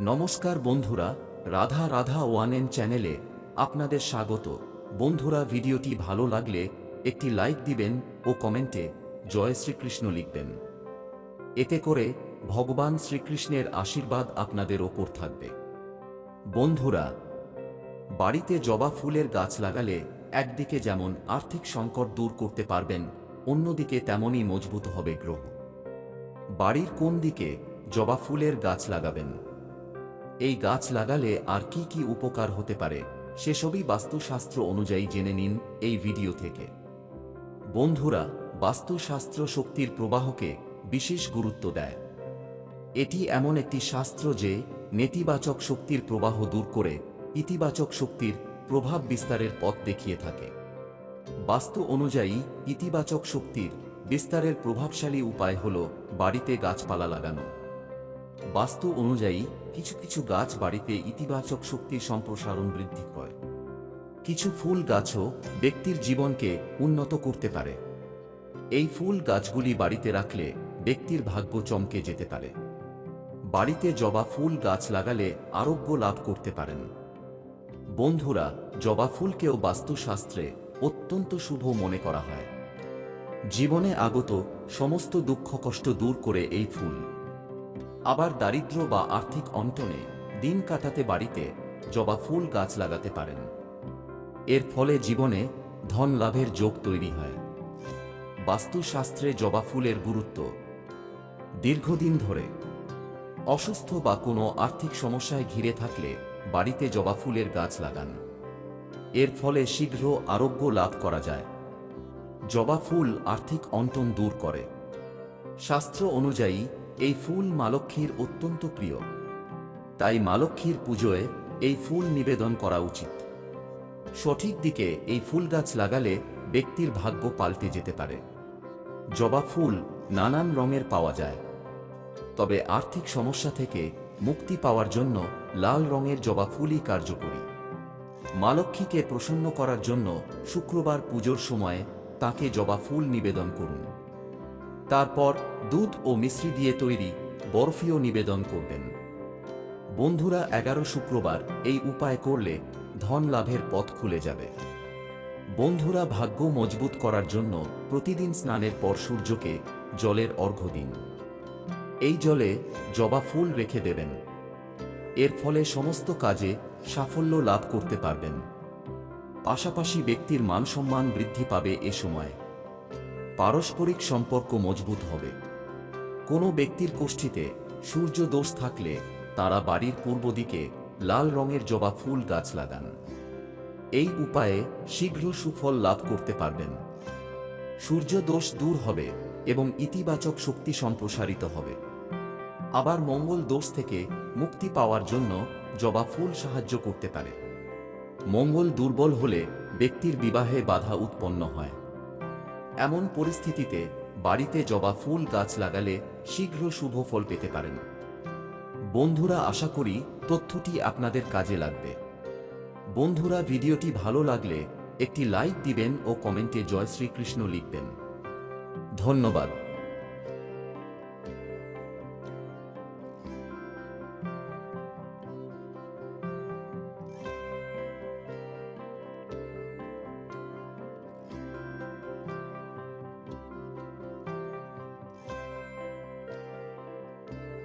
নমস্কার বন্ধুরা, রাধা রাধা ওয়ান চ্যানেলে আপনাদের স্বাগত। বন্ধুরা, ভিডিওটি ভালো লাগলে একটি লাইক দিবেন ও কমেন্টে জয় শ্রীকৃষ্ণ লিখবেন। এতে করে ভগবান শ্রীকৃষ্ণের আশীর্বাদ আপনাদের ওপর থাকবে। বন্ধুরা, বাড়িতে জবা ফুলের গাছ লাগালে একদিকে যেমন আর্থিক সংকট দূর করতে পারবেন, অন্যদিকে তেমনই মজবুত হবে গ্রহ। বাড়ির কোন দিকে জবা ফুলের গাছ লাগাবেন, এই গাছ লাগালে আর কি কি উপকার হতে পারে সেসবই বাস্তুশাস্ত্র অনুযায়ী জেনে নিন এই ভিডিও থেকে। বন্ধুরা, বাস্তুশাস্ত্র শক্তির প্রবাহকে বিশেষ গুরুত্ব দেয়। এটি এমন একটি শাস্ত্র যে নেতিবাচক শক্তির প্রবাহ দূর করে ইতিবাচক শক্তির প্রভাব বিস্তারের পথ দেখিয়ে থাকে। বাস্তু অনুযায়ী ইতিবাচক শক্তির বিস্তারের প্রভাবশালী উপায় হল বাড়িতে গাছপালা লাগানো। বাস্তু অনুযায়ী কিছু কিছু গাছ বাড়িতে ইতিবাচক শক্তির সম্প্রসারণ বৃদ্ধি করে। কিছু ফুল গাছও ব্যক্তির জীবনকে উন্নত করতে পারে। এই ফুল গাছগুলি বাড়িতে রাখলে ব্যক্তির ভাগ্য চমকে যেতে পারে। বাড়িতে জবা ফুল গাছ লাগালে আরোগ্য লাভ করতে পারেন। বন্ধুরা, জবা ফুলকেও বাস্তুশাস্ত্রে অত্যন্ত শুভ মনে করা হয়। জীবনে আগত সমস্ত দুঃখ কষ্ট দূর করে এই ফুল। আবার দারিদ্র্য বা আর্থিক অনটনে দিন কাটাতে বাড়িতে জবা ফুল গাছ লাগাতে পারেন। এর ফলে জীবনে ধন লাভের যোগ তৈরি হয়। বাস্তুশাস্ত্রে জবা ফুলের গুরুত্ব। দীর্ঘদিন ধরে অসুস্থ বা কোনো আর্থিক সমস্যায় ঘিরে থাকলে বাড়িতে জবা ফুলের গাছ লাগান। এর ফলে শীঘ্র আরোগ্য লাভ করা যায়। জবা ফুল আর্থিক অনটন দূর করে। শাস্ত্র অনুযায়ী এই ফুল মা লক্ষ্মীর অত্যন্ত প্রিয়। তাই মা লক্ষ্মীর পুজোয় এই ফুল নিবেদন করা উচিত। সঠিক দিকে এই ফুল গাছ লাগালে ব্যক্তির ভাগ্য পাল্টে যেতে পারে। জবা ফুল নানান রঙের পাওয়া যায়, তবে আর্থিক সমস্যা থেকে মুক্তি পাওয়ার জন্য লাল রঙের জবা ফুলই কার্যকরী। মা লক্ষ্মীকে প্রসন্ন করার জন্য শুক্রবার পুজোর সময় তাকে জবা ফুল নিবেদন করুন। তারপর দুধ ও মিশ্রি দিয়ে তৈরি বরফিও নিবেদন করবেন। বন্ধুরা, 11 শুক্রবার এই উপায় করলে ধন লাভের পথ খুলে যাবে। বন্ধুরা, ভাগ্য মজবুত করার জন্য প্রতিদিন স্নানের পর সূর্যকে জলের অর্ঘ্য দিন। এই জলে জবা ফুল রেখে দেবেন। এর ফলে সমস্ত কাজে সাফল্য লাভ করতে পারবেন। পাশাপাশি ব্যক্তির মান সম্মান বৃদ্ধি পাবে। এ সময় পারস্পরিক সম্পর্ক মজবুত হবে। কোনো ব্যক্তির কোষ্ঠীতে সূর্য দোষ থাকলে তারা বাড়ির পূর্ব দিকে লাল রঙের জবা ফুল গাছ লাগান। এই উপায়ে শীঘ্র সুফল লাভ করতে পারবেন। সূর্য দোষ দূর হবে এবং ইতিবাচক শক্তি সম্প্রসারিত হবে। আবার মঙ্গল দোষ থেকে মুক্তি পাওয়ার জন্য জবা ফুল সাহায্য করতে পারে। মঙ্গল দুর্বল হলে ব্যক্তির বিবাহে বাধা উৎপন্ন হয়। এমন পরিস্থিতিতে বাড়িতে জবা ফুল গাছ লাগালে শীঘ্র শুভ ফল পেতে পারেন। বন্ধুরা, আশা করি তথ্যটি আপনাদের কাজে লাগবে। বন্ধুরা, ভিডিওটি ভালো লাগলে একটি লাইক দিবেন ও কমেন্টে জয় শ্রীকৃষ্ণ লিখবেন। ধন্যবাদ।